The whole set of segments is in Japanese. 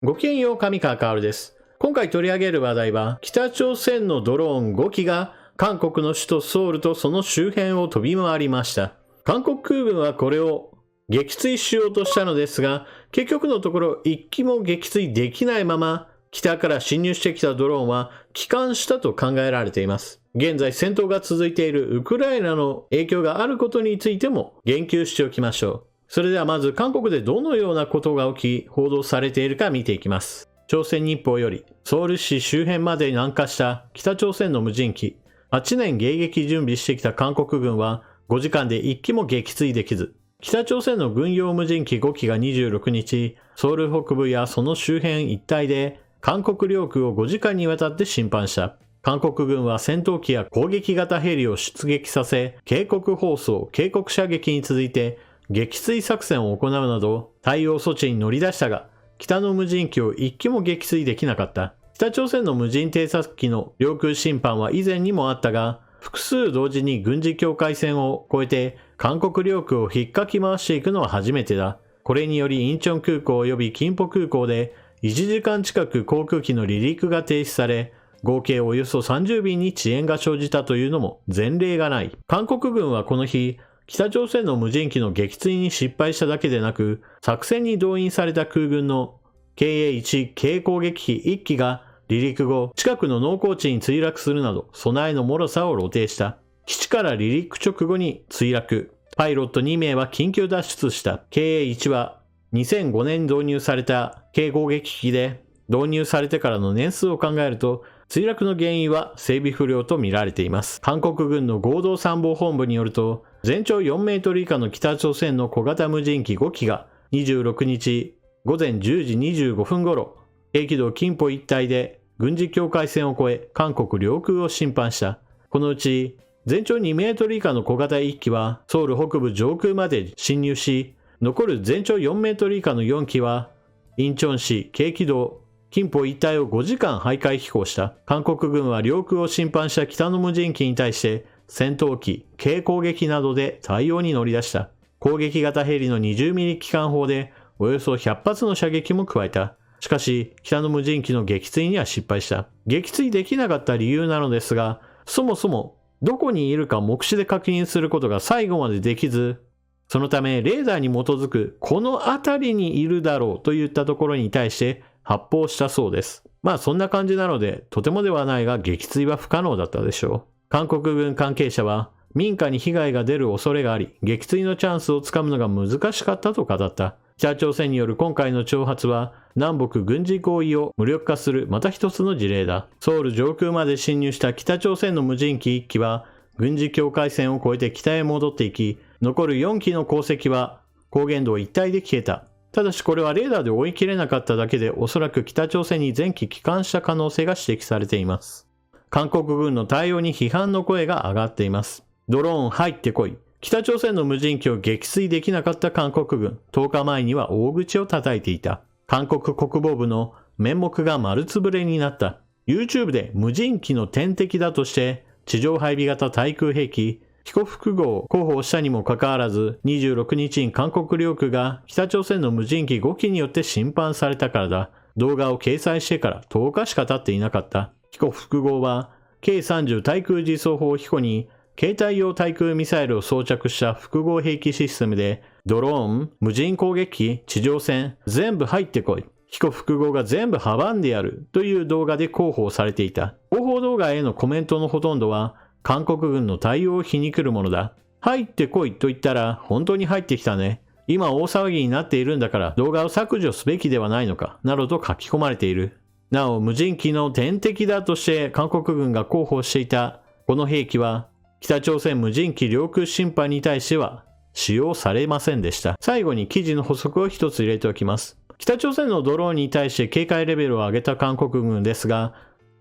ごきげんよう、上川薫です。今回取り上げる話題は、北朝鮮のドローン5機が韓国の首都ソウルとその周辺を飛び回りました。韓国空軍はこれを撃墜しようとしたのですが、結局のところ1機も撃墜できないまま、北から侵入してきたドローンは帰還したと考えられています。現在戦闘が続いているウクライナの影響があることについても言及しておきましょう。それではまず韓国でどのようなことが起き報道されているか見ていきます。朝鮮日報よりソウル市周辺まで南下した北朝鮮の無人機。8年迎撃準備してきた韓国軍は5時間で1機も撃墜できず、北朝鮮の軍用無人機5機が26日、ソウル北部やその周辺一帯で韓国領空を5時間にわたって侵犯した。韓国軍は戦闘機や攻撃型ヘリを出撃させ、警告放送、警告射撃に続いて撃墜作戦を行うなど対応措置に乗り出したが、北の無人機を1機も撃墜できなかった。北朝鮮の無人偵察機の領空侵犯は以前にもあったが、複数同時に軍事境界線を越えて韓国領空を引っかき回していくのは初めてだ。これによりインチョン空港及びキンポ空港で1時間近く航空機の離陸が停止され、合計およそ30便に遅延が生じたというのも前例がない。韓国軍はこの日、北朝鮮の無人機の撃墜に失敗しただけでなく、作戦に動員された空軍の KA-1 軽攻撃機1機が離陸後、近くの農耕地に墜落するなど、備えの脆さを露呈した。基地から離陸直後に墜落。パイロット2名は緊急脱出した。KA-1 は2005年に導入された軽攻撃機で、導入されてからの年数を考えると、墜落の原因は整備不良と見られています。韓国軍の合同参謀本部によると、全長4メートル以下の北朝鮮の小型無人機5機が26日午前10時25分頃、低軌道キンポ一帯で軍事境界線を越え韓国領空を侵犯した。このうち全長2メートル以下の小型1機はソウル北部上空まで侵入し、残る全長4メートル以下の4機はインチョン市低軌道キンポ一帯を5時間徘徊飛行した。韓国軍は領空を侵犯した北の無人機に対して戦闘機、軽攻撃などで対応に乗り出した。攻撃型ヘリの20ミリ機関砲でおよそ100発の射撃も加えた。しかし、北の無人機の撃墜には失敗した。撃墜できなかった理由なのですが、そもそもどこにいるか目視で確認することが最後までできず、そのためレーダーに基づくこの辺りにいるだろうといったところに対して発砲したそうです。まあそんな感じなので、とてもではないが撃墜は不可能だったでしょう。韓国軍関係者は民家に被害が出る恐れがあり、撃墜のチャンスをつかむのが難しかったと語った。北朝鮮による今回の挑発は南北軍事合意を無力化するまた一つの事例だ。ソウル上空まで侵入した北朝鮮の無人機1機は軍事境界線を越えて北へ戻っていき、残る4機の航跡は高原道一帯で消えた。ただしこれはレーダーで追い切れなかっただけで、おそらく北朝鮮に全機帰還した可能性が指摘されています。韓国軍の対応に批判の声が上がっています。ドローン入ってこい。北朝鮮の無人機を撃墜できなかった韓国軍、10日前には大口を叩いていた。韓国国防部の面目が丸つぶれになった。YouTube で無人機の天敵だとして地上配備型対空兵器ヒコフク号を広報したにもかかわらず、26日に韓国領空が北朝鮮の無人機5機によって侵犯されたからだ。動画を掲載してから10日しか経っていなかった。ヒコフク号は K30 対空自走砲ヒコに携帯用対空ミサイルを装着した複合兵器システムで、ドローン、無人攻撃機、地上戦、全部入ってこい。ヒコ複合が全部阻んでやるという動画で広報されていた。広報動画へのコメントのほとんどは、韓国軍の対応を皮肉るものだ。入ってこいと言ったら、本当に入ってきたね。今大騒ぎになっているんだから動画を削除すべきではないのか、などと書き込まれている。なお、無人機の天敵だとして韓国軍が広報していたこの兵器は、北朝鮮無人機領空侵犯に対しては使用されませんでした。最後に記事の補足を一つ入れておきます。北朝鮮のドローンに対して警戒レベルを上げた韓国軍ですが、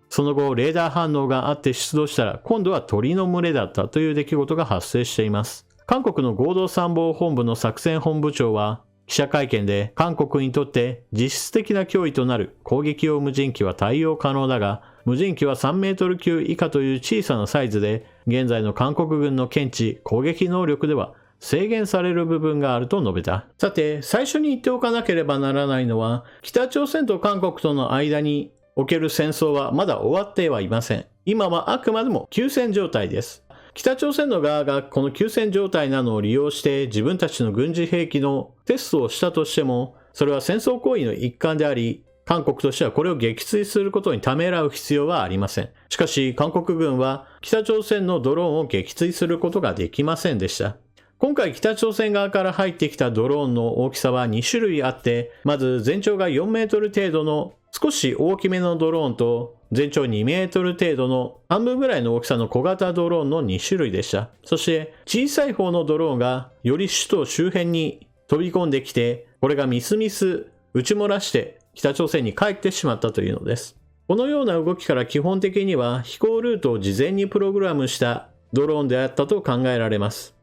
その後レーダー反応があって出動したら今度は鳥の群れだったという出来事が発生しています。韓国の合同参謀本部の作戦本部長は記者会見で、韓国にとって実質的な脅威となる攻撃用無人機は対応可能だが、無人機は3メートル級以下という小さなサイズで、現在の韓国軍の検知・攻撃能力では制限される部分があると述べた。さて、最初に言っておかなければならないのは、北朝鮮と韓国との間における戦争はまだ終わってはいません。今はあくまでも休戦状態です。北朝鮮の側がこの休戦状態なのを利用して自分たちの軍事兵器のテストをしたとしても、それは戦争行為の一環であり、韓国としてはこれを撃墜することにためらう必要はありません。しかし、韓国軍は北朝鮮のドローンを撃墜することができませんでした。今回北朝鮮側から入ってきたドローンの大きさは2種類あって、まず全長が4メートル程度の少し大きめのドローンと、全長2メートル程度の半分ぐらいの大きさの小型ドローンの2種類でした。そして小さい方のドローンがより首都周辺に飛び込んできて、これがみすみす撃ち漏らして北朝鮮に帰ってしまったというのです。このような動きから基本的には飛行ルートを事前にプログラムしたドローンであったと考えられます。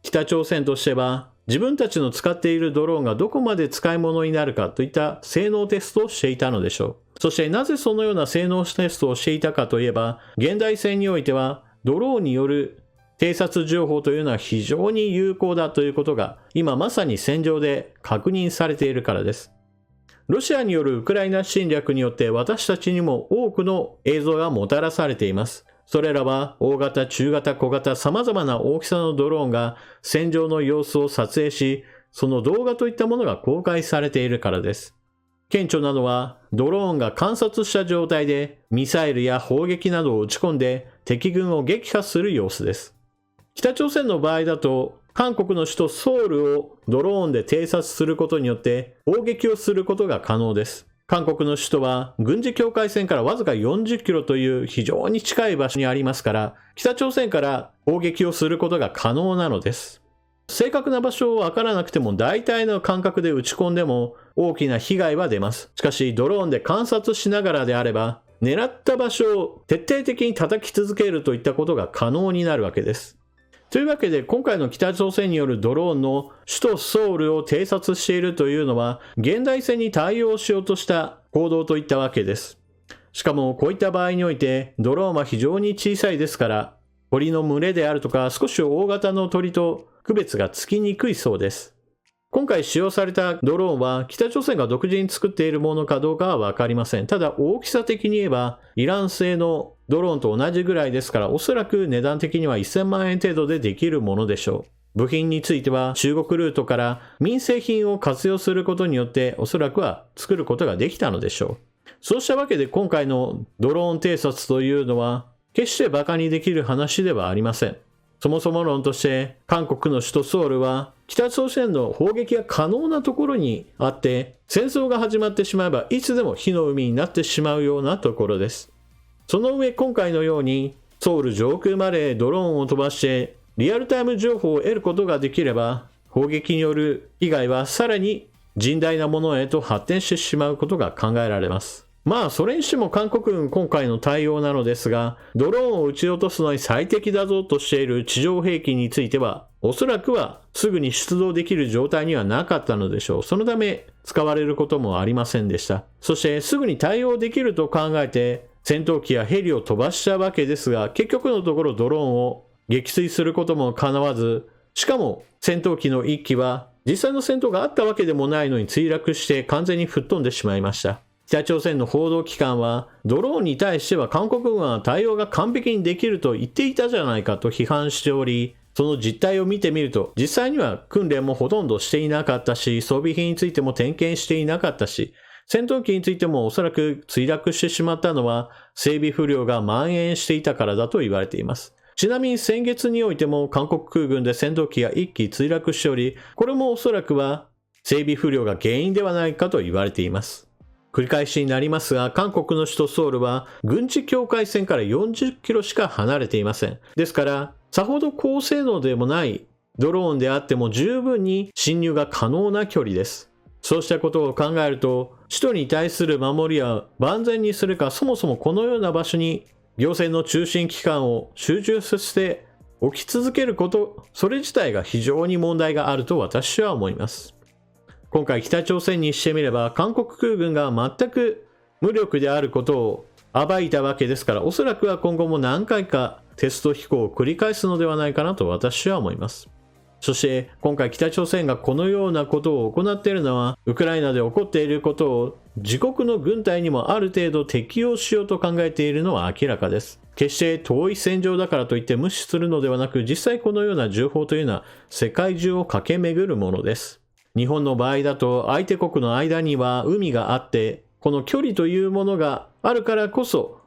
北朝鮮としては自分たちの使っているドローンがどこまで使い物になるかといった性能テストをしていたのでしょう。そしてなぜそのような性能テストをしていたかといえば、現代戦においてはドローンによる偵察情報というのは非常に有効だということが今まさに戦場で確認されているからです。ロシアによるウクライナ侵略によって私たちにも多くの映像がもたらされています。それらは大型、中型、小型、様々な大きさのドローンが戦場の様子を撮影し、その動画といったものが公開されているからです。顕著なのはドローンが観察した状態でミサイルや砲撃などを撃ち込んで敵軍を撃破する様子です。北朝鮮の場合だと韓国の首都ソウルをドローンで偵察することによって砲撃をすることが可能です。韓国の首都は軍事境界線からわずか40キロという非常に近い場所にありますから、北朝鮮から砲撃をすることが可能なのです。正確な場所をわからなくても大体の感覚で撃ち込んでも大きな被害は出ます。しかしドローンで観察しながらであれば、狙った場所を徹底的に叩き続けるといったことが可能になるわけです。というわけで今回の北朝鮮によるドローンの首都ソウルを偵察しているというのは現代戦に対応しようとした行動といったわけです。しかもこういった場合においてドローンは非常に小さいですから鳥の群れであるとか少し大型の鳥と区別がつきにくいそうです。今回使用されたドローンは北朝鮮が独自に作っているものかどうかはわかりません。ただ大きさ的に言えばイラン製のドローンと同じぐらいですからおそらく値段的には1000万円程度でできるものでしょう。部品については中国ルートから民生品を活用することによっておそらくは作ることができたのでしょう。そうしたわけで今回のドローン偵察というのは決して馬鹿にできる話ではありません。そもそも論として韓国の首都ソウルは北朝鮮の砲撃が可能なところにあって戦争が始まってしまえばいつでも火の海になってしまうようなところです。その上今回のようにソウル上空までドローンを飛ばしてリアルタイム情報を得ることができれば砲撃による被害はさらに甚大なものへと発展してしまうことが考えられます。まあそれにしても韓国軍今回の対応なのですがドローンを撃ち落とすのに最適だぞとしている地上兵器についてはおそらくはすぐに出動できる状態にはなかったのでしょう。そのため使われることもありませんでした。そしてすぐに対応できると考えて戦闘機やヘリを飛ばしたわけですが結局のところドローンを撃墜することも叶わず、しかも戦闘機の1機は実際の戦闘があったわけでもないのに墜落して完全に吹っ飛んでしまいました。北朝鮮の報道機関はドローンに対しては韓国軍は対応が完璧にできると言っていたじゃないかと批判しており、その実態を見てみると実際には訓練もほとんどしていなかったし、装備品についても点検していなかったし、戦闘機についてもおそらく墜落してしまったのは整備不良が蔓延していたからだと言われています。ちなみに先月においても韓国空軍で戦闘機が1機墜落しており、これもおそらくは整備不良が原因ではないかと言われています。繰り返しになりますが、韓国の首都ソウルは軍事境界線から40キロしか離れていません。ですから、さほど高性能でもないドローンであっても十分に侵入が可能な距離です。そうしたことを考えると、首都に対する守りは万全にするか、そもそもこのような場所に行政の中心機関を集中させて置き続けること、それ自体が非常に問題があると私は思います。今回北朝鮮にしてみれば韓国空軍が全く無力であることを暴いたわけですから、おそらくは今後も何回かテスト飛行を繰り返すのではないかなと私は思います。そして今回北朝鮮がこのようなことを行っているのは、ウクライナで起こっていることを自国の軍隊にもある程度適用しようと考えているのは明らかです。決して遠い戦場だからといって無視するのではなく、実際このような情報というのは世界中を駆け巡るものです。日本の場合だと相手国の間には海があって、この距離というものがあるからこそ、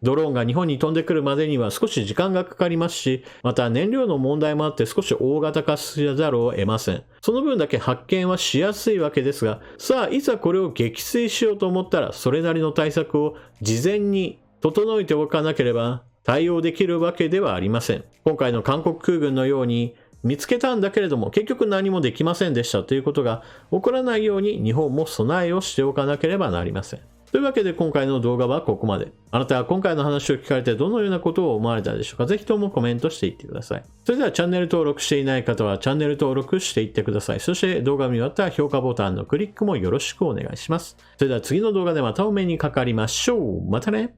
ドローンが日本に飛んでくるまでには少し時間がかかりますし、また燃料の問題もあって少し大型化せざるを得ません。その分だけ発見はしやすいわけですが、さあいざこれを撃墜しようと思ったら、それなりの対策を事前に整えておかなければ対応できるわけではありません。今回の韓国空軍のように見つけたんだけれども結局何もできませんでしたということが起こらないように日本も備えをしておかなければなりません。というわけで今回の動画はここまで。あなたは今回の話を聞かれてどのようなことを思われたでしょうか。ぜひともコメントしていってください。それではチャンネル登録していない方はチャンネル登録していってください。そして動画を見終わったら評価ボタンのクリックもよろしくお願いします。それでは次の動画でまたお目にかかりましょう。またね。